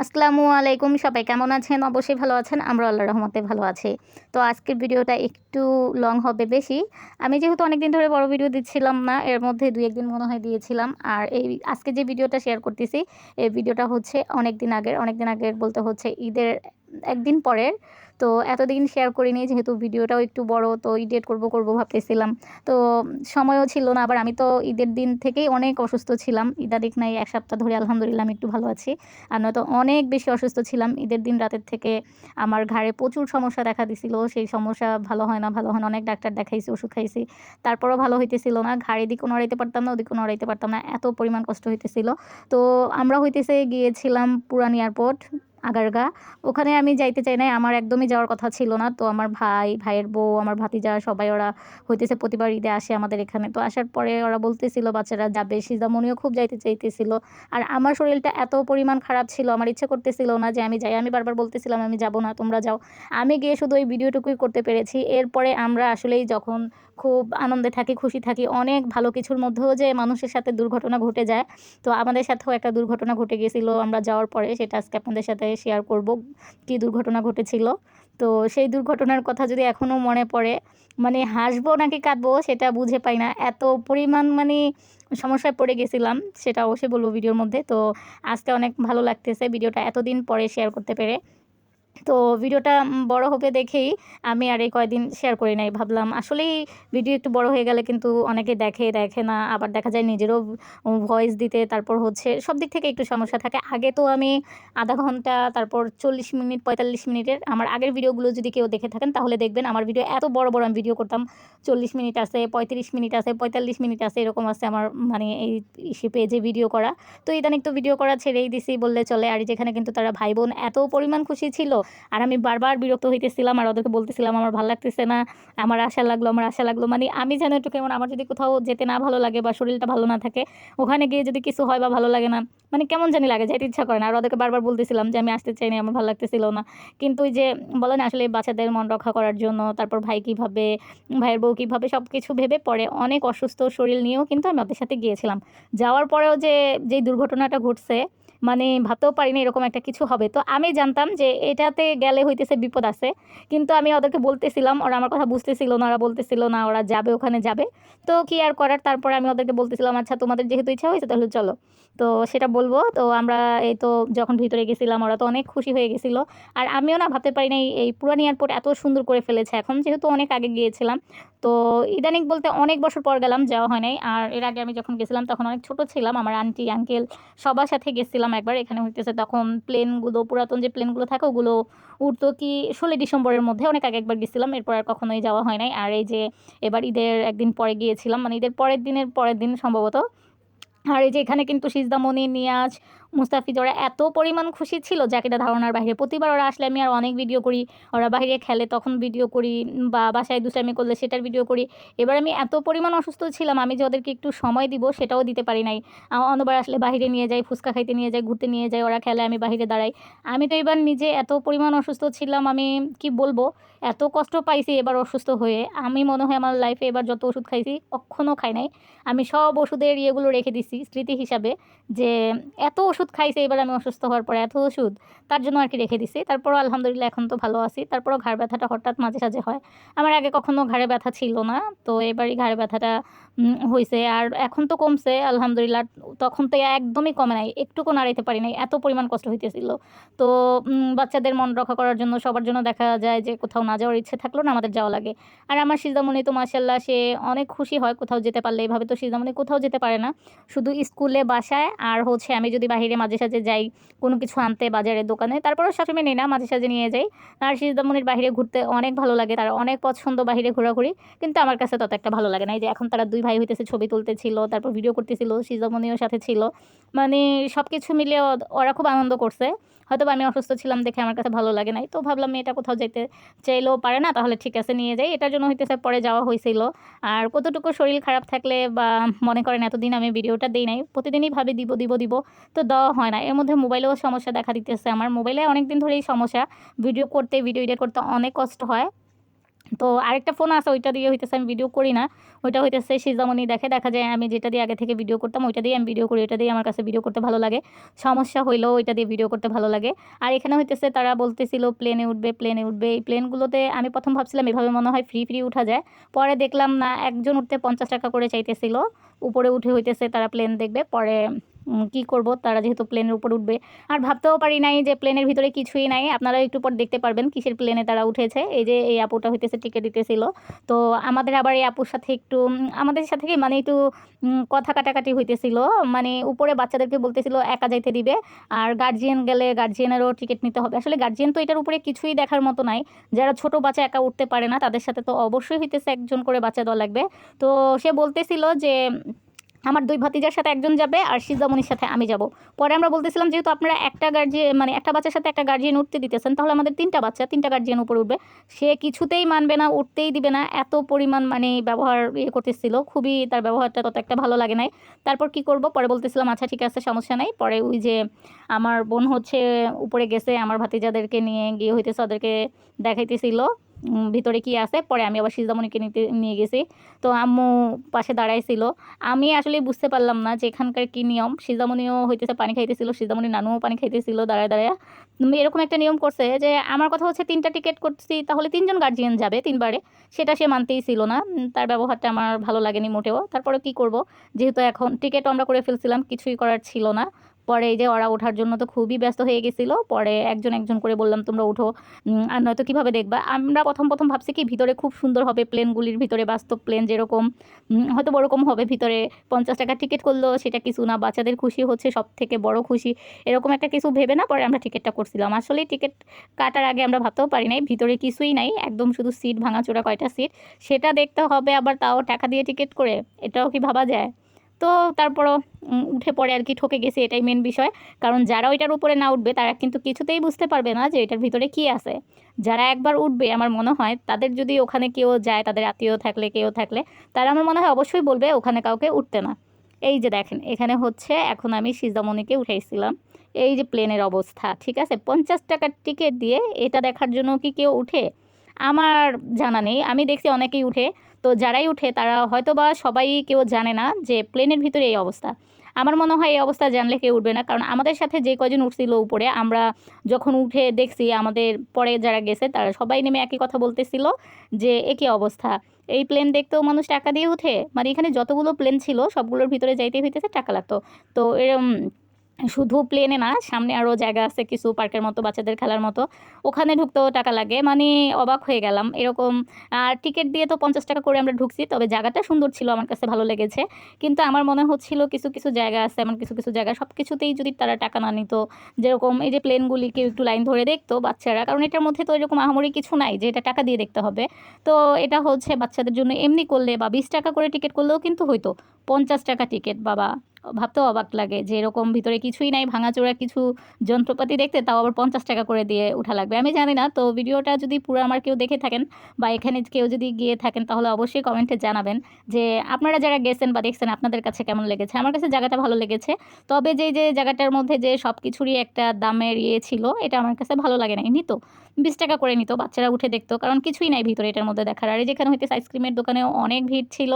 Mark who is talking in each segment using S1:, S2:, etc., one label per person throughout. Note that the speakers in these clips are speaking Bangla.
S1: আসসালামু আলাইকুম, সবাই কেমন আছেন? অবশ্যই ভালো আছেন। আমরা আল্লাহর রহমতে ভালো আছি। তো আজকের ভিডিওটা একটু লং হবে বেশি। আমি যেহেতু অনেকদিন ধরে বড় ভিডিও দিচ্ছিলাম না, এর মধ্যে ২-১ দিন মনে হয় দিয়েছিলাম। আর এই আজকে যে ভিডিওটা শেয়ার করতেছি, এই ভিডিওটা হচ্ছে অনেকদিন আগের বলতে হচ্ছে ঈদের ১ দিন পরের। তো এতদিন শেয়ার করিনি যেহেতু ভিডিওটাও একটু বড়, তো এডিট করব ভাবতেছিলাম। তো সময়ও ছিল না। আবার আমি তো ঈদের দিন থেকেই অনেক অসুস্থ ছিলাম। ইদানিং নাই ১ সপ্তাহ ধরে আলহামদুলিল্লাহ আমি একটু ভালো আছি। আর নয়তো অনেক বেশি অসুস্থ ছিলাম। ঈদের দিন রাতের থেকে আমার ঘাড়ে প্রচুর সমস্যা দেখা দিছিল। সেই সমস্যা ভালো হয় না। অনেক ডাক্তার দেখাইছি, ওষুধ খাইছি। তারপরও ভালো হইতেছিল না। ঘাড় এদিকেও নড়াইতে পারতাম না, ওদিকেও নড়াইতে পারতাম না। এত পরিমাণ কষ্ট হইতেছিল। তো আমরা হইতেছে গিয়েছিলাম পুরান এয়ারপোর্ট, আগারগা। ওখানে আমি যাইতে চাই নাই। আমার একদমই যাওয়ার কথা ছিল না। তো আমার ভাই, ভাইয়ের বউ, আমার ভাতিজা সবাই ওরা হইতেছে প্রতিবার ঈদে আসে আমাদের এখানে। তো আসার পরে ওরা বলতেছিল বাচ্চারা যাবে। সিজামণিও খুব যাইতে চাইতেছিল। আর আমার শরীরটা এত পরিমাণ খারাপ ছিল, আমার ইচ্ছে করতেছিল না যে আমি যাই। আমি বারবার বলতেছিলাম, "আমি যাব না, তোমরা যাও।" আমি গিয়ে শুধু ওই ভিডিওটুকুই করতে পেরেছি। এরপরে আমরা আসলেই যখন খুব আনন্দে থাকি, খুশি থাকি, অনেক ভালো কিছুর মধ্যেও যে মানুষের সাথে দুর্ঘটনা ঘটে যায়। তো আমাদের সাথেও একটা দুর্ঘটনা ঘটে গিয়েছিল আমরা যাওয়ার পরে। সেটা আজকে আপনাদের সাথে শেয়ার করব, কী দুর্ঘটনা ঘটেছিল। তো সেই দুর্ঘটনার কথা যদি এখনও মনে পড়ে, মানে হাসবো নাকি কাঁদবো সেটা বুঝে পাই না। এত পরিমাণ মানে সমস্যায় পড়ে গেছিলাম, সেটা অবশ্যই বলব ভিডিওর মধ্যে। তো আজকে অনেক ভালো লাগতেছে ভিডিওটা এতদিন পরে শেয়ার করতে পেরে। তো ভিডিওটা বড় হবে দেখেই আমি আর এই কয়দিন শেয়ার করি নাই। ভাবলাম আসলেই ভিডিও একটু বড় হয়ে গেলে কিন্তু অনেকে দেখে না। আবার দেখা যায় নিজেরও ভয়েস দিতে তারপর হচ্ছে সব দিক থেকে একটু সমস্যা থাকে। আগে তো আমি ০.৫ ঘন্টা, তারপর ৪০ মিনিট, ৪৫ মিনিটের আমার আগের ভিডিওগুলো যদি কেউ দেখে থাকেন তাহলে দেখবেন আমার ভিডিও এত বড় আমি ভিডিও করতাম। ৪০ মিনিট আছে, ৩৫ মিনিট আছে, ৪৫ মিনিট আছে, এরকম আছে আমার মানে এই পেজে ভিডিও করা। তো ইদানিং তো ভিডিও করা ছেড়েই দিছি বললে চলে। আর যেখানে কিন্তু তারা ভাই-বোন এত পরিমাণ খুশি ছিল। আর আমি বারবার বিরক্ত হইতেছিলাম আর ওদেরকে বলতেছিলাম, "আমার ভাল লাগতেছে না। আমার আশা লাগলো।" মানে আমি যেন একটু কেমন, আমার যদি কোথাও যেতে না ভালো লাগে বা শরীরটা ভালো না থাকে, ওখানে গিয়ে যদি কিছু হয় বা ভালো লাগে না, মানে কেমন জানি লাগে, যাইতে ইচ্ছা করে না। আর ওদেরকে বারবার বলতেছিলাম যে, "আমি আসতে চাই না, আমার ভালো লাগতেছিল না।" কিন্তু ওই যে বলে না আসলে বাচ্চাদের মন রক্ষা করার জন্য, তারপর ভাই কীভাবে, ভাইয়ের বউ কীভাবে সবকিছু ভেবে পরে অনেক অসুস্থ শরীর নিয়েও কিন্তু আমি ওদের সাথে গিয়েছিলাম। যাওয়ার পরেও যেই দুর্ঘটনাটা ঘটছে, মানে ভাবতেও পারিনি এরকম একটা কিছু হবে। তো আমি জানতাম যে এটাতে গেলে হইতেছে বিপদ আছে। কিন্তু আমি ওদেরকে বলতেছিলাম, ওরা আমার কথা বুঝতেছিল না। ওরা বলতেছিল না ওরা যাবে, ওখানে যাবে। তো কি আর করার, তারপরে আমি ওদেরকে বলতেছিলাম, "আচ্ছা তোমাদের যেহেতু ইচ্ছা হয়েছে তাহলে চলো।" তো সেটা বলব। তো আমরা এই তো যখন ভিতরে গেছিলাম ওরা তো অনেক খুশি হয়ে গেছিল। আর আমিও না ভাবতে পারি নাই এই পুরান এয়ারপোর্ট এত সুন্দর করে ফেলেছে এখন, যেহেতু অনেক আগে গিয়েছিলাম। তো ইদানিং বলতে অনেক বছর পর গেলাম, যাওয়া হয় নাই। আর এর আগে আমি যখন গেছিলাম তখন অনেক ছোট ছিলাম। আমার আন্টি, আঙ্কেল সবার সাথে গেছিলাম একবার। এখানে হইতেছে তখন প্লেনগুলো, পুরাতন যে প্লেনগুলো থাকে ওগুলো উড়তো কি ১৬ ডিসেম্বরের মধ্যে, অনেক আগে একবার গেছিলাম। এরপর আর কখনোই যাওয়া হয় নাই। আর এই যে এবার ঈদের ১ দিন পরে গিয়েছিলাম, মানে ঈদের পরের দিন সম্ভবত। আর এই যে এখানে কিন্তু সিজদামণি, নিয়াজ, মুস্তাফিজ ওরা এত পরিমাণ খুশি ছিল যা কিনা ধারণার বাইরে। প্রতিবার ওরা আসলে আমি আর অনেক ভিডিও করি। ওরা বাহিরে খেলে তখন ভিডিও করি, বা বাসায় দুষ্টামি করলে সেটার ভিডিও করি। এবার আমি এত পরিমাণ অসুস্থ ছিলাম, আমি যে ওদেরকে একটু সময় দিব সেটাও দিতে পারি নাই। অন্যবার আসলে বাহিরে নিয়ে যাই, ফুচকা খাইতে নিয়ে যাই, ঘুরতে নিয়ে যাই, ওরা খেলে আমি বাহিরে দাঁড়াই। আমি তো এবার নিজে এত পরিমাণ অসুস্থ ছিলাম, আমি কি বলবো? এত কষ্ট পাইছি এবার অসুস্থ হয়ে। আমি মনে হয় আমার লাইফে এবার যত ওষুধ খাইছি কক্ষনো খাই নাই। আমি সব ওষুধের ইয়েগুলো রেখে দিছি স্মৃতি হিসাবে, যে এত ওষুধ খাইছি এবার আমি অসুস্থ হওয়ার পরে এত ওষুধ, তার জন্য আরকি রেখে দিছি। তারপরও আলহামদুলিল্লাহ এখন তো ভালো আছি। তারপরও ঘাড় ব্যথাটা হঠাৎ মাঝে সাঝে হয়। আমার আগে কখনো ঘাড়ে ব্যথা ছিল না। তো এবারই ঘাড়ে ব্যথাটা হইছে। আর এখন তো কমছে আলহামদুলিল্লাহ। তখন তো একদমই কমে নাই। একটুকু নাড়াইতে পারি নাই। এত পরিমাণ কষ্ট হইতেছিল। তো বাচ্চাদের মন রক্ষা করার জন্য, সবার জন্য দেখা যায় যে কোথাও না যাওয়ার ইচ্ছে থাকলেও না আমাদের যাওয়া লাগে। আর আমার সিজামণি তো মাশাআল্লাহ সে অনেক খুশি হয় কোথাও যেতে পারলে। এভাবে তো সিজামণি কোথাও যেতে পারে না। শুধু স্কুলে, বাসায় আর হচ্ছে আমি যদি বাহিরে মাঝে সাঝে যাই কোনো কিছু আনতে বাজারের দোকানে, তারপরেও সবসময় নেই না, মাঝে সাঝে নিয়ে যাই। আর সিজামণির বাহিরে ঘুরতে অনেক ভালো লাগে। তার অনেক পছন্দ বাহিরে ঘোরাঘুরি। কিন্তু আমার কাছে তত একটা ভালো লাগে না। এই যে এখন তারা ২ ভাই হইতেছে ছবি তুলতেছিল, তারপর ভিডিও করতেছিল, সিজামণিও সাথে ছিল। মানে সবকিছু মিলিয়ে ওরা খুব আনন্দ করছে। হয়তোবা আমি অসুস্থ ছিলাম দেখে আমার কাছে ভালো লাগে নাই। তো ভাবলাম মেয়েটা কোথাও যেতে চাইলেও পারে না, তাহলে ঠিক আছে নিয়ে যাই। এটার জন্য হইতেছে পরে যাওয়া হইছিল। আর কতটুকু শরীর খারাপ থাকলে বা মনে করেন এতদিন আমি ভিডিওটা দেই নাই। প্রতিদিনই ভাবি দিব। তো দেওয়া হয় না। এর মধ্যে মোবাইলেও সমস্যা দেখা দিতেছে আমার। মোবাইলে অনেকদিন ধরেই সমস্যা। ভিডিও এডিট করতে অনেক কষ্ট হয়। তো আরেকটা ফোন আছে, ওইটা দিয়ে হইতেছে আমি ভিডিও করি না, ওইটা হইতেছে সিজামণি দেখা যায় আমি যেটা দিয়ে আগে থেকে ভিডিও করতাম ওইটা দিয়ে আমি ভিডিও করি, ওইটা দিয়ে আমার কাছে ভিডিও করতে ভালো লাগে, সমস্যা হইলেও ওইটা দিয়ে ভিডিও করতে ভালো লাগে। আর এখানে হইতেছে তারা বলতেছিল প্লেনে উঠবে। এই প্লেনগুলোতে আমি প্রথম ভাবছিলাম এভাবে মনে হয় ফ্রি উঠা যায়, পরে দেখলাম না, একজন উঠতে 50 টাকা করে চাইতেছিল, উপরে উঠে হইতেছে তারা প্লেন দেখবে। পরে কি করব, তারা যেহেতু প্লেনের উপর উঠবে, আর ভাবতেও পারি নাই যে প্লেনের ভিতরে কিছুই নাই। আপনারা একটু পর দেখতে পারবেন কিসের প্লেনে তারা উঠেছে। এই যে এই আপুটা হইতেছে টিকিট দিতেছিল, তো আমাদের আবার এই আপুর সাথে একটু আমাদের সাথে কি মানে একটু কথা কাটাকাটি হইতেছিল, মানে উপরে বাচ্চাদেরকে বলতেছিল একা যাইতে দিবে, আর গার্জিয়ান গেলে গার্জিয়ানেরও টিকিট নিতে হবে। আসলে গার্জিয়ান তো এটার উপরে কিছুই দেখার মতো নাই, যারা ছোট বাচ্চা একা উঠতে পারে না তাদের সাথে তো অবশ্যই হইতেছে একজন করে বাচ্চা দেওয়া লাগবে। তো সে বলতেছিল যে আমার 2 ভাতিজার সাথে একজন যাবে আর সিজামণির সাথে আমি যাব। পরে আমরা বলতেছিলাম যেহেতু আপনারা একটা গার্জিয়ান মানে একটা বাচ্চার সাথে একটা গার্জিয়ান উঠতে দিতেছেন, তাহলে আমাদের 3টা বাচ্চা 3টা গার্জিয়ান উপরে উঠবে। সে কিছুতেই মানবে না, উঠতেই দিবে না, এত পরিমাণ মানে ব্যবহার করতেছিল, খুবই তার ব্যবহারটা তত একটা ভালো লাগে নাই। তারপর কি করব, পরে বলতেছিলাম আচ্ছা ঠিক আছে সমস্যা নাই। পরে ওই যে আমার বোন হচ্ছে উপরে গেছে আমার ভাতিজাদেরকে নিয়ে গিয়ে হইতেছে ওদেরকে দেখাইতেছিল ভিতরে কি আছে। পরে আমি আবার সিজামণিকে নিয়ে গেছি, তো আম্মু পাশে দাঁড়াইছিল। আমি আসলে বুঝতে পারলাম না যে এখানকার কী নিয়ম। সিজামণিও হইতেছে পানি খাইতেছিল, সিজামণির নানুও পানি খাইতেছিল দাঁড়ায় দাঁড়ায়। এরকম একটা নিয়ম করছে যে আমার কথা হচ্ছে 3টা টিকিট করছি, তাহলে 3জন গার্জিয়ান যাবে 3বারে, সেটা সে মানতেই ছিল না। তার ব্যবহারটা আমার ভালো লাগেনি মোটেও। তারপরে কি করব, যেহেতু এখন টিকিটও আমরা করে ফেলছিলাম, কিছুই করার ছিল না। পরে এই যে ওরা ওঠার জন্য তো খুবই ব্যস্ত হয়ে গেছিলো, পরে একজন একজন করে বললাম তোমরা উঠো, আর নয়তো কীভাবে দেখবা। আমরা প্রথম ভাবছি কি ভিতরে খুব সুন্দর হবে, প্লেনগুলির ভিতরে বাস্তব প্লেন যেরকম হয়তো ওরকম হবে, ভিতরে 50 টাকা টিকিট করলেও সেটা কিছু না, বাচ্চাদের খুশি হচ্ছে সব থেকে বড় খুশি, এরকম একটা কিছু ভেবে না পরে আমরা টিকিটটা করছিলাম। আসলে টিকিট কাটার আগে আমরা ভাবতেও পারি নাই ভিতরে কিছুই নাই, একদম শুধু সিট ভাঙাচোরা কয়টা সিট, সেটা দেখতে হবে আবার তাও টাকা দিয়ে টিকিট করে, এটাও কি ভাবা যায়? তো তারপরও উঠে পড়ে আর কি ঠকে গেছে, এটাই মেন বিষয়। কারণ যারা ওইটার উপরে না উঠবে তারা কিন্তু কিছুতেই বুঝতে পারবে না যে এটার ভিতরে কি আছে। যারা একবার উঠবে আমার মনে হয় তাদের যদি ওখানে কেউ যায়, তাদের আত্মীয় থাকলে কেউ থাকলে, তারা আমার মনে হয় অবশ্যই বলবে ওখানে কাউকে উঠতে না। এই যে দেখেন এখানে হচ্ছে এখন আমি সিজামণিকে উঠাইছিলাম, এই যে প্লেনের অবস্থা, ঠিক আছে, 50 টাকার টিকিট দিয়ে এটা দেখার জন্য কি কেউ উঠে? আমার জানা নেই, আমি দেখছি অনেকেই উঠে। তো যারাই উঠে তারা হয়তো বা সবাই কেউ জানে না যে প্লেনের ভিতরে এই অবস্থা। আমার মনে হয় এই অবস্থা জানলে কেউ উঠবে না, কারণ আমাদের সাথে যে কজন উঠছিল উপরে, আমরা যখন উঠে দেখছি আমাদের পরে যারা গেছে তারা সবাই নেমে একই কথা বলতেছিল যে একই অবস্থা, এই প্লেন দেখতেও মানুষ টাকা দিয়ে উঠে, মানে এখানে যতগুলো প্লেন ছিল সবগুলোর ভিতরে যাইতে হইতেছে টাকা লাগতো। তো এরম শুধু প্লেনে না, সামনে আরও জায়গা আছে কিছু পার্কের মতো বাচ্চাদের খেলার মতো, ওখানে ঢুকতেও টাকা লাগে, মানে অবাক হয়ে গেলাম এরকম। আর টিকিট দিয়ে তো 50 টাকা করে আমরা ঢুকছি, তবে জায়গাটা সুন্দর ছিল, আমার কাছে ভালো লেগেছে। কিন্তু আমার মনে হচ্ছিল কিছু কিছু জায়গা আছে এমন, কিছু কিছু জায়গা সব কিছুতেই যদি তারা টাকা না নিত, যেরকম এই যে প্লেনগুলিকে একটু লাইন ধরে দেখতো বাচ্চারা, কারণ এটার মধ্যে তো এরকম আহামরি কিছু নাই যে এটা টাকা দিয়ে দেখতে হবে। তো এটা হচ্ছে বাচ্চাদের জন্য এমনি করলে বা 20 টাকা করে টিকিট করলেও কিন্তু হইতো, 50 টাকা টিকিট বাবা, ভাবতেও অবাক লাগে যে এরকম ভিতরে কিছুই নাই, ভাঙাচোরা কিছু যন্ত্রপাতি দেখতে তাও আবার 50 টাকা করে দিয়ে উঠা লাগবে। আমি জানি না, তো ভিডিওটা যদি পুরো আমার কেউ দেখে থাকেন বা এখানে কেউ যদি গিয়ে থাকেন তাহলে অবশ্যই কমেন্টে জানাবেন যে আপনারা যারা গেছেন বা দেখছেন আপনাদের কাছে কেমন লেগেছে। আমার কাছে জায়গাটা ভালো লেগেছে, তবে যে জায়গাটার মধ্যে যে সব কিছুরই একটা দামের ছিল, এটা আমার কাছে ভালো লাগে না। নিত 20 টাকা করে নিত, বাচ্চারা উঠে দেখতো, কারণ কিছুই নাই ভিতরে এটার মধ্যে দেখার। আর যেখানে হইতেছে আইসক্রিমের দোকানেও অনেক ভিড় ছিল,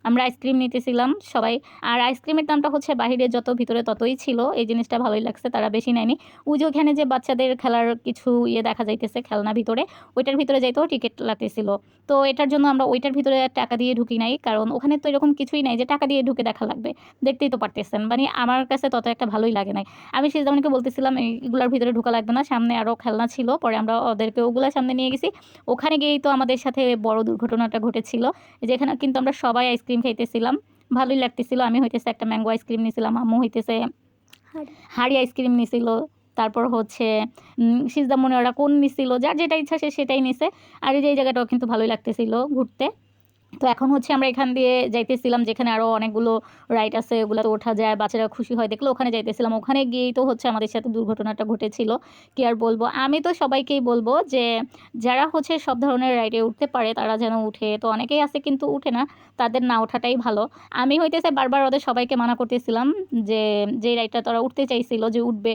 S1: আমরা আইসক্রিম নিতেছিলাম সবাই। আর আইসক্রিমের দামটা হচ্ছে বাহিরে যত ভিতরে ততই ছিল, এই জিনিসটা ভালোই লাগছে, তারা বেশি নেয়নি। ওই যে ওখানে যে বাচ্চাদের খেলার কিছু দেখা যাইতেছে খেলনা ভিতরে, ওইটার ভিতরে যাইতেও টিকিট লাগতেছিল। তো এটার জন্য আমরা ওইটার ভিতরে টাকা দিয়ে ঢুকি নাই, কারণ ওখানে তো এরকম কিছুই নাই যে টাকা দিয়ে ঢুকে দেখা লাগবে, দেখতেই তো পারতেছেন, মানে আমার কাছে তত একটা ভালোই লাগে নাই। আমি সিজামণিকে বলতেছিলাম এইগুলোর ভিতরে ঢোকা লাগবে না, সামনে আরও খেলনা ছিল, পরে আমরা ওদেরকে ওগুলো সামনে নিয়ে গেছি। ওখানে গিয়েই তো আমাদের সাথে বড় দুর্ঘটনাটা ঘটেছিল, যেখানে কিন্তু আমরা সবাই আইসক্রিম খাইতেছিলাম, ভালোই লাগতেছিল। আমি হইতেছে একটা ম্যাঙ্গো আইসক্রিম নিয়েছিলাম, আম্মু হইতেছে হাড়ি আইসক্রিম নিছিল, তারপর হচ্ছে সিজদামণি ওরা কোন নিছিল, যার যেটা ইচ্ছা সে সেটাই নিছে। আর এই যে এই জায়গাটাও কিন্তু ভালোই লাগতেছিল ঘুরতে। তো এখন হচ্ছে আমরা এখান দিয়ে যাইতেছিলাম, যেখানে আরও অনেকগুলো রাইড আছে, ওগুলোতে ওঠা যায়, বাচ্চারা খুশি হয় দেখলে ওখানে যাইতেছিলাম। ওখানে গিয়েই তো হচ্ছে আমাদের সাথে দুর্ঘটনাটা ঘটেছিল। কি আর বলবো, আমি তো সবাইকেই বলবো যে যারা হচ্ছে সব ধরনের রাইডে উঠতে পারে তারা যেন উঠে। তো অনেকেই আছে কিন্তু উঠে না, তাদের না ওঠাটাই ভালো। আমি হইতেছে বারবার ওদের সবাইকে মানা করতেছিলাম যে যে রাইডটা তারা উঠতে চাইছিল যে উঠবে,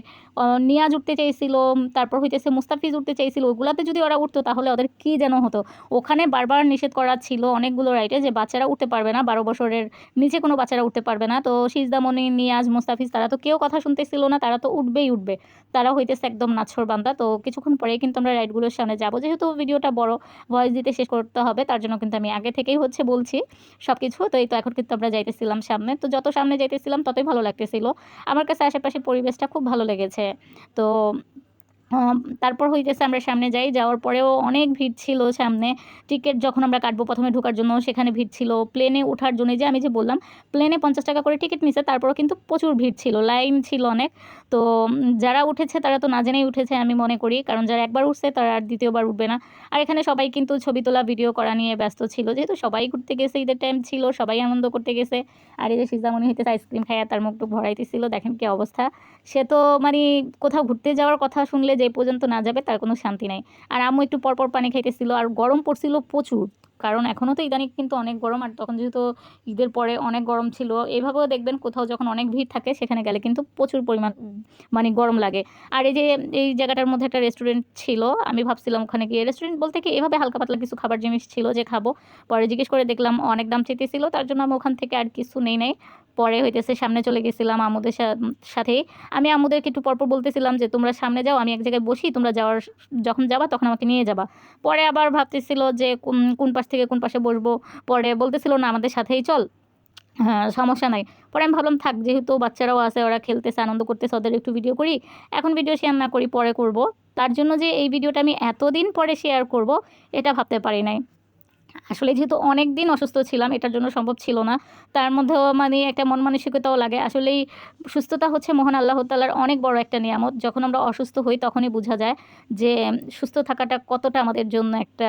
S1: নিয়াজ উঠতে চাইছিল, তারপর হইতেছে মুস্তাফিজ উঠতে চাইছিল, ওগুলাতে যদি ওরা উঠতো তাহলে ওদের কী যেন হতো। ওখানে বারবার নিষেধ করা ছিল অনেকগুলো রাইডে যে বাচ্চারা উঠতে পারবে না, 12 বছরের নিচে কোনো বাচ্চারা উঠতে পারবে না। তো সিজদামণি, নিয়াজ, মুস্তাফিজ তারা তো কেউ কথা শুনতেছিল না, তারা তো উঠবেই উঠবে, তারা হইতেছে একদম নাছোড়বান্দা। তো কিছুক্ষণ পরেই কিন্তু আমরা রাইডগুলোর সামনে যাবো, যেহেতু ভিডিওটা বড়, ভয়েস দিতে শেষ করতে হবে, তার জন্য কিন্তু আমি আগে থেকেই হচ্ছে বলছি সব কিছু। তো এই তো এখন কিন্তু আমরা যাইতেছিলাম সামনে। তো যত সামনে যাইতেছিলাম ততই ভালো লাগতেছিল আমার কাছে, আশেপাশে পরিবেশটা খুব ভালো লেগেছে। তো তারপর হইতেছে আমরা সামনে যাই, যাওয়ার পরেও অনেক ভিড় ছিল সামনে। টিকিট যখন আমরা কাটবো প্রথমে ঢোকার জন্য সেখানে ভিড় ছিল, প্লেনে ওঠার জন্য যে আমি যে বললাম প্লেনে 50 টাকা করে টিকিট নিছে, তারপরেও কিন্তু প্রচুর ভিড় ছিল, লাইন ছিল অনেক। তো যারা উঠেছে তারা তো না জেনেই উঠেছে আমি মনে করি, কারণ যারা একবার উঠছে তারা আর দ্বিতীয়বার উঠবে না। আর এখানে সবাই কিন্তু ছবি তোলা, ভিডিও করা নিয়ে ব্যস্ত ছিল, যেহেতু সবাই ঘুরতে গেছে, ঈদের টাইম ছিল, সবাই আনন্দ করতে গেছে। আর এই যে সিজামণি হইতেছে আইসক্রিম খাইয়া তার মুখটুক ভরাইতেছিল, দেখেন কি অবস্থা। সে তো মানে কোথাও ঘুরতে যাওয়ার কথা শুনলে যে পর্যন্ত না যাবে তার কোনো শান্তি নাই। আর আম্মু একটু পরপর পানি খাইতেছিল, আর গরম পড়ছিল প্রচুর, কারণ এখনও তো ইদানিং কিন্তু অনেক গরম, আর তখন যেহেতু ঈদের পরে অনেক গরম ছিল। এইভাবেও দেখবেন কোথাও যখন অনেক ভিড় থাকে সেখানে গেলে কিন্তু প্রচুর পরিমাণ মানে গরম লাগে। আর এই যে এই জায়গাটার মধ্যে একটা রেস্টুরেন্ট ছিল, আমি ভাবছিলাম ওখানে গিয়ে, রেস্টুরেন্ট বলতে কি এভাবে হালকা পাতলা কিছু খাবার জিনিস ছিল যে খাবো, পরে জিজ্ঞেস করে দেখলাম অনেক দাম চাইতেছিল, তার জন্য আমি ওখান থেকে আর কিছু নেই নাই। পরে হইতেছে সামনে চলে গেছিলাম আমুদের সাথেই। আমি আম্মুদেরকে একটু পরপর বলতেছিলাম যে তোমরা সামনে যাও, আমি এক জায়গায় বসি, তোমরা যখন যাবা তখন আমাকে নিয়ে যাবা। পরে আবার ভাবতেছিল যে কোন কোন পাশ থেকে কোন পাশে বসবো, পরে বলতেছিল না আমাদের সাথেই চল, হ্যাঁ সমস্যা নাই। পরে আমি ভাবলাম থাক, যেহেতু বাচ্চারাও আছে, ওরা খেলতেছে, আনন্দ করতেছে, ওদের একটু ভিডিও করি, এখন ভিডিও শেয়ার না করি পরে করব। তার জন্য যে এই ভিডিওটা আমি এতদিন পরে শেয়ার করব এটা ভাবতে পারি নাই। আসলে যেহেতু অনেক দিন অসুস্থ ছিলাম, এটার জন্য সম্ভব ছিল না। তার মধ্যেও মানে একটা মন মানসিকতাও লাগে আসলেই। সুস্থতা হচ্ছে মহান আল্লাহ তাআলার অনেক বড় একটা নিয়ামত। যখন আমরা অসুস্থ হই তখনই বোঝা যায় যে সুস্থ থাকাটা কতটা আমাদের জন্য একটা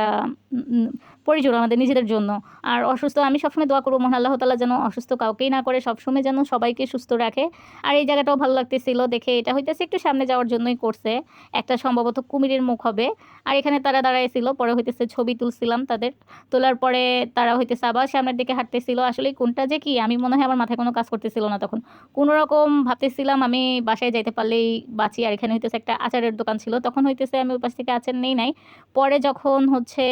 S1: প্রয়োজন, আমাদের নিজেদের জন্য। আর অসুস্থ আমি সবসময় দোয়া করবো মহান আল্লাহ তাআলা যেন অসুস্থ কাউকেই না করে, সবসময় যেন সবাইকে সুস্থ রাখে। আর এই জায়গাটাও ভালো লাগতেছিল দেখে, এটা হইতেছে একটু সামনে যাওয়ার জন্যই করছে, একটা সম্ভবত কুমিরের মুখ হবে। আর এখানে তারা দাঁড়াইছিল, পরে হইতেছে ছবি তুলছিলাম তাদের, তোলার পরে তারা হইতেছে আবার সামনের দিকে হাঁটতেছিল। আসলে কোনটা যে কি আমি মনে হয় আমার মাথায় কোনো কাজ করতেছিল না তখন, কোনো রকম ভাবতেছিলাম আমি বাসায় যাইতে পারলেই বাঁচি। আর এখানে হইতেছে একটা আচারের দোকান ছিল, তখন হইতেছে আমি ওই পাশ থেকে আচার নেই নাই। পরে যখন হচ্ছে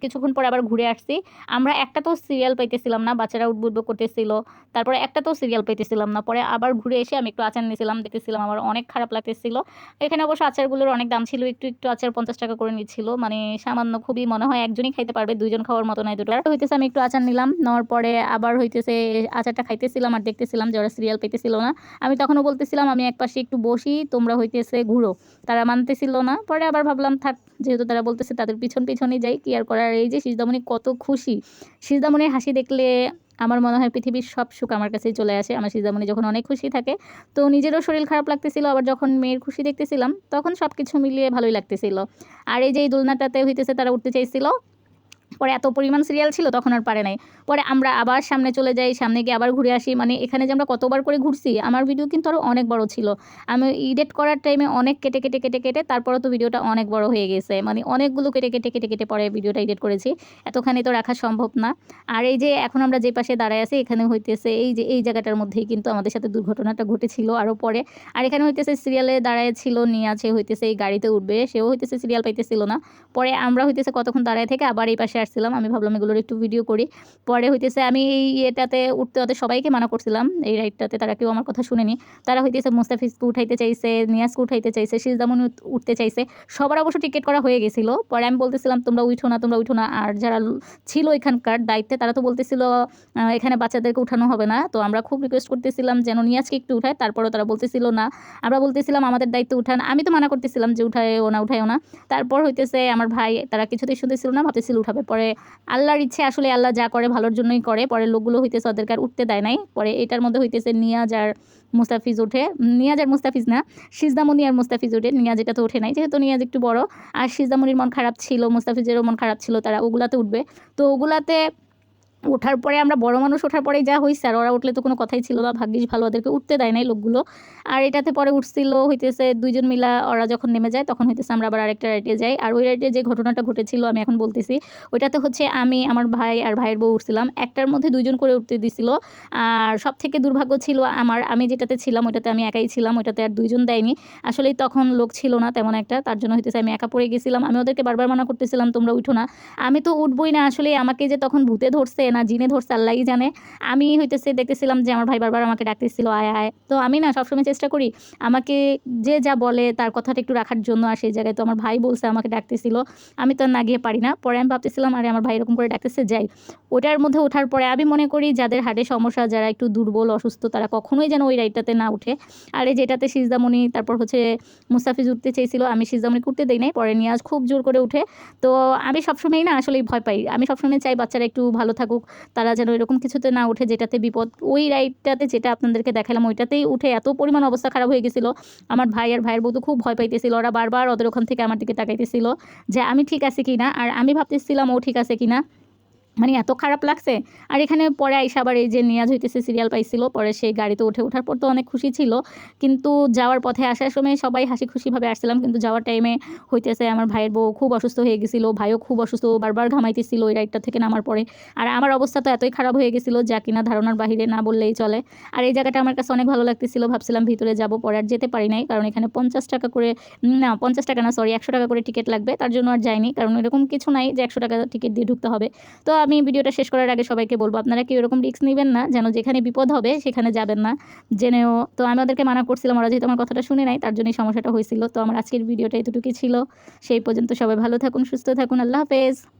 S1: কিছুক্ষণ পরে আবার ঘুরে আসছি, আমরা একটা তো সিরিয়াল পাইতেছিলাম না, বাচ্চারা উঠবুডবো করতেছিল, তারপরে একটা তো সিরিয়াল পাইতেছিলাম না। পরে আবার ঘুরে এসে আমি একটু আচার নিয়েছিলাম, দেখতেছিলাম আমার অনেক খারাপ লাগতেছিল। এখানে অবশ্য আচারগুলোর অনেক দাম ছিল, একটু একটু আচার 50 টাকা করে নিচ্ছিল, মানে সামান্য, খুবই মনে হয় একজনই খাইতে পারবে, দুইজন খাওয়ার মতো নয় দুটো। হইতেছে আমি একটু আচার নিলাম, নেওয়ার পরে আবার হইতেছে আচারটা খাইতেছিলাম আর দেখতেছিলাম যে ওরা সিরিয়াল পেতেছিল না। আমি তখনও বলতেছিলাম আমি এক পাশে একটু বসি, তোমরা হইতেছে ঘুরো, তারা মানতেছিল না। পরে আবার ভাবলাম থাক, যেহেতু তারা বলতেছে তাদের পিছন পিছনই যাই, কি আর করার। এই যে সিজদামণি কত খুশি, সিজদামণির হাসি দেখলে আমার মনে হয় পৃথিবীর সব সুখ আমার কাছেই চলে আসে। আমার সিজদামণি যখন অনেক খুশি থাকে তো নিজেরও শরীর খারাপ লাগতেছিল, আবার যখন মেয়ের খুশি দেখতেছিলাম তখন সব কিছু মিলিয়ে ভালোই লাগতেছিল। আর এই যে এই দোলনাটাতে হইতেছে তারা উঠতে চাইছিল, পরে এত পরিমাণ সিরিয়াল ছিল তখন আর পারে নাই। পরে আমরা আবার সামনে চলে যাই, সামনে গিয়ে আবার ঘুরে আসি। মানে এখানে যে আমরা কতবার করে ঘুরছি, আমার ভিডিও কিন্তু আরও অনেক বড় ছিল। আমি এডিট করার টাইমে অনেক কেটে কেটে কেটে কেটে তারপরে তো ভিডিওটা অনেক বড় হয়ে গেছে, মানে অনেকগুলো কেটে কেটে কেটে কেটে পরে ভিডিওটা এডিট করেছি, এতখানি তো রাখা সম্ভব না। আর এই যে এখন আমরা যে পাশে দাঁড়ায় আছি এখানে হইতেছে এই যে এই জায়গাটার মধ্যেই কিন্তু আমাদের সাথে দুর্ঘটনাটা ঘটেছিল আরও পরে। আর এখানে হইতেছে সিরিয়ালে দাঁড়ায় ছিল, নিয়ে আছে হইতেছে এই গাড়িতে উঠবে, সেও হইতেছে সিরিয়াল পাইতেছিল না। পরে আমরা হইতেছে কতক্ষণ দাঁড়ায় থেকে আবার এই পাশে আসছিলাম, আমি ভাবলাম এগুলোর একটু ভিডিও করি। পরে হইতেছে আমি এই ইয়েটাতে উঠতে ওদের সবাইকে মানা করছিলাম, এই রাইডটাতে, তারা কেউ আমার কথা শুনেনি। তারা হইতেছে মুস্তাফিজকে উঠাইতে চাইছে, নিয়াজকে উঠাইতে চাইছে, সিজদামণি উঠতে চাইছে, সবার অবশ্য টিকিট করা হয়ে গেছিলো। পরে আমি বলতেছিলাম তোমরা উঠো না, তোমরা উঠো না। আর যারা ছিল এখানকার দায়িত্বে তারা তো বলতেছিল এখানে বাচ্চাদেরকে উঠানো হবে না। তো আমরা খুব রিকোয়েস্ট করতেছিলাম যেন নিয়াজকে একটু উঠায়, তারপরেও তারা বলতেছিল না। আমরা বলতেছিলাম আমাদের দায়িত্ব উঠান, আমি তো মানা করতেছিলাম যে উঠায়ও না উঠায়ও না। তারপর হইতেছে আমার ভাই, তারা কিছুতেই শুনতেছিল না, ভাবতেছিল উঠাবে। পরে আল্লাহর ইচ্ছে, আসলে আল্লাহ যা করে ভালোর জন্যই করে। পরে লোকগুলো হইতেছে ওদেরকে আর উঠতে দেয় নাই। পরে এটার মধ্যে হইতেছে নিয়াজ আর মুস্তাফিজ ওঠে, নিয়াজ আর মুস্তাফিজ না, সিজদামণি আর মুস্তাফিজ ওঠে। নিয়াজ এটা তো ওঠে নাই, যেহেতু নিয়াজ একটু বড়। আর সিজদামণির মন খারাপ ছিল, মুস্তাফিজেরও মন খারাপ ছিল, তারা ওগুলাতে উঠবে। তো ওগুলাতে ওঠার পরে আমরা বড় মানুষ ওঠার পরেই যা হইছে, আর ওরা উঠলে তো কোনো কথাই ছিল না। ভাগ্যিস ভালো, ওদেরকে উঠতে দেয় নাই লোকগুলো। আর এটাতে পরে উঠছিল হইতেছে 2 জন মিলা, ওরা যখন নেমে যায় তখন হইতেছে আমরা আবার আরেকটা রাইডে যাই। আর ওই রাইডে যে ঘটনাটা ঘটেছিল আমি এখন বলতেছি, ওইটাতে হচ্ছে আমি, আমার ভাই আর ভাইয়ের বউ উঠছিলাম। একটার মধ্যে 2 জন করে উঠতে দিছিল। আর সবথেকে দুর্ভাগ্য ছিল আমার, আমি যেটাতে ছিলাম ওইটাতে আমি একাই ছিলাম, ওইটাতে আর 2 জন দেয়নি। আসলেই তখন লোক ছিল না তেমন একটা, তার জন্য হইতেছে আমি একা পড়ে গেছিলাম। আমি ওদেরকে বারবার মানা করতেছিলাম তোমরা উঠো না, আমি তো উঠবই না। আসলে আমাকে যে তখন ভূতে ধরছে না জিনে ধরছে আল্লাহই জানে। আমি হইতেছে দেখতেছিলাম যে আমার ভাই বারবার আমাকে ডাকতেছিল আয় আয়, তো আমি না সবসময় চেষ্টা করি আমাকে যে যা বলে তার কথাটা একটু রাখার জন্য। আর সেই জায়গায় তো আমার ভাই বলছে আমাকে ডাকতেছিল, আমি তো আর না গিয়ে পারি না। পরে আমি ভাবতেছিলাম আরে আমার ভাই এরকম করে ডাকতেছে যাই। ওটার মধ্যে ওঠার পরে আমি মনে করি যাদের হার্টের সমস্যা, যারা একটু দুর্বল অসুস্থ, তারা কখনোই যেন ওই রাইডটাতে না উঠে। আর এই যেটাতে সিজদামণি তারপর হচ্ছে মুস্তাফিজ উঠতে চেয়েছিল, আমি সিজদামণি করতে দেই নাই, পরে নিয়াজ খুব জোর করে উঠে। তো আমি সবসময়ই না আসলে ভয় পাই, আমি সবসময় চাই বাচ্চারা একটু ভালো থাকুক, তারা যেন এরকম কিছুতে না উঠে যেটাতে বিপদ। ওই রাইডটাতে যেটা আপনাদেরকে দেখালাম ওইটাতেই উঠে এত পরিমাণ অবস্থা খারাপ হয়ে গেছিলো। আমার ভাই আর ভাইয়ের বউ তো খুব ভয় পাইতেছিল, ওরা বারবার ওদের ওখান থেকে আমার দিকে তাকাইতেছিল যে আমি ঠিক আছে কিনা, আর আমি ভাবতেছিলাম ও ঠিক আছে কিনা, মানে এত খারাপ লাগছে। আর এখানে পরে আইসা আবার এই যে নিয়াজ হইতেছে সিরিয়াল পাইছিল, পরে সেই গাড়িতে ওঠার পর তো অনেক খুশি ছিল, কিন্তু যাওয়ার পথে আসার সময় সবাই হাসি খুশিভাবে আসছিলাম, কিন্তু যাওয়ার টাইমে হইতেছে আমার ভাইয়ের বউ খুব অসুস্থ হয়ে গেছিল, ভাইও খুব অসুস্থ, বারবার ঘামাইতেছিল ওই রাইডটা থেকে নামার পরে। আর আমার অবস্থা তো এতই খারাপ হয়ে গেছিলো যা কিনা ধারণার বাহিরে, না বললেই চলে। আর এই জায়গাটা আমার কাছে অনেক ভালো লাগতেছিল, ভাবছিলাম ভিতরে যাব, পরে আর যেতে পারি নাই, কারণ এখানে 50 টাকা করে, না 50 টাকা না সরি 100 টাকা করে টিকিট লাগবে, তার জন্য আর যাইনি, কারণ এরকম কিছু নাই যে 100 টাকা টিকিট দিয়ে ঢুকতে হবে। তো আমি ভিডিওটা শেষ করার আগে সবাইকে বলবো আপনারা কি এরকম রিস্ক নেবেন না, যেন যেখানে বিপদ হবে সেখানে যাবেন না জেনেও। তো আমি ওদেরকে মানা করছিলাম, ওরা যেহেতু আমার কথাটা শুনে নাই তার জন্যই সমস্যাটা হয়েছিল। তো আমার আজকের ভিডিওটা এতটুকুই ছিল, সেই পর্যন্ত সবাই ভালো থাকুন, সুস্থ থাকুন, আল্লাহ হাফেজ।